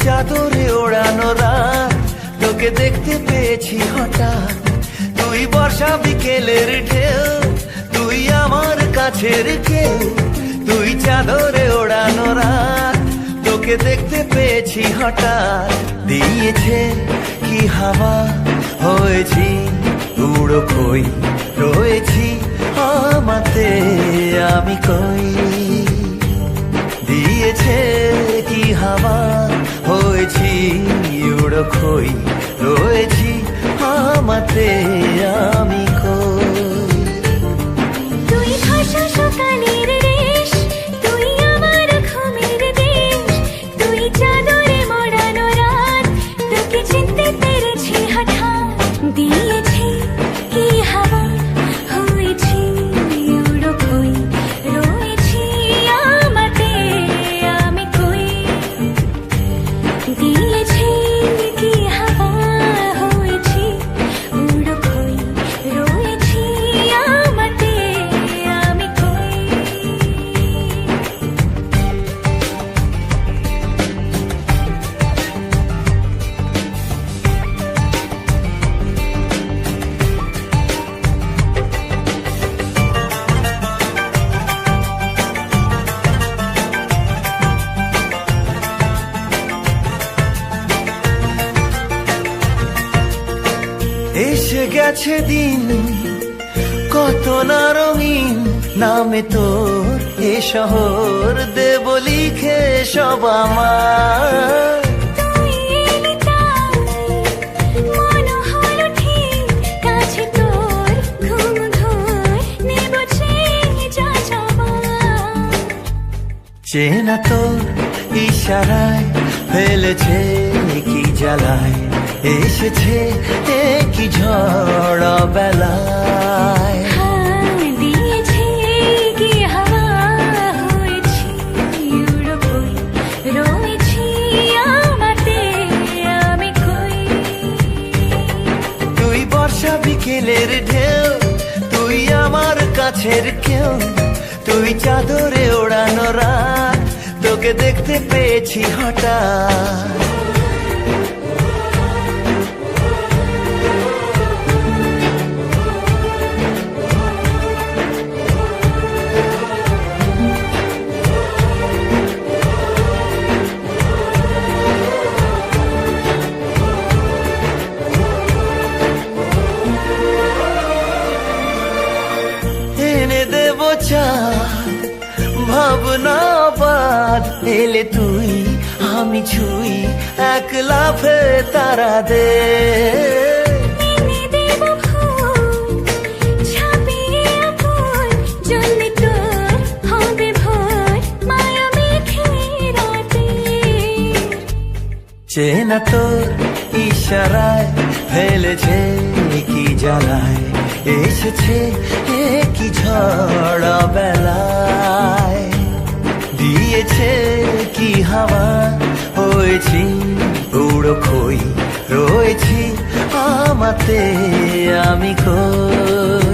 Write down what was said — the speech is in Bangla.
চাদরে ওড়ানো রাত, তোকে দেখতে পেয়েছি হঠাৎ। তুই বর্ষা বিকেলের ঢেউ, তুই আমার কাছের কেউ। তুই চাদরে ওড়ানো রাত, তোকে দেখতে পেয়েছি হঠাৎ। দিয়েছে কি হাওয়া, হয়েছি উড়ো খই, রয়েছি আমাতে আমি কই। দিয়েছে কি হাওয়া, হয়েছি উড়ো খই, রয়েছি আমাতে আমি কই। তুই ভাষা সকালের রেশ, তুই আমার ঘুমের দেশ। তুই চাদরে মোড়ানো রাত, তোকে চিনতে পেরেছি হঠাৎ। দিয়েছি কি হাওয়া, হয়েছি উড়ো খই, রয়েছি আমাতে আমি কই। দিয়েছি কি হাওয়া, হয়েছি উড়ো খই, রয়েছি আমাতে আমি কই। এসে গেছে দিন কত না রঙিন, নামে তোর এ শহর দেব লিখে সব আমার। তুই এলি তাই মন হলো ঠিক, কাছে তোর ঘুম ধর নেব চেয়ে যা যাবার। চেনা তোর ইশারায় ফেলেছে কি জ্বালায়, এসেছে কি ঝড় বেলায়। দিয়েছে কি হাওয়া, হয়েছি উড়ো খই, রয়েছি আমাতে আমি কই। তুই বর্ষা বিকেলের ঢেউ, তুই আমার কাছের কেউ। তুই চাদরে ওড়ানো রাত, তোকে দেখতে পেয়েছি হঠাৎ। এনে দেব চাঁদ, ভাবনা বাদ, এলে তুই আমি ছুই, এক লাফে তারা দে। এনে দেব ফুল, ছাপিয়ে আপন, জ্বলবে তোর হবে ভোর, মায়া মেঘে রাতে। চেনা তোর ইশারায় ফেলেছে কি জ্বালায়, এসেছে কি ঝড় বেলায়। দিয়েছে কি হাওয়া, হয়েছি উড়ো খই, রয়েছি আমাতে আমি কই।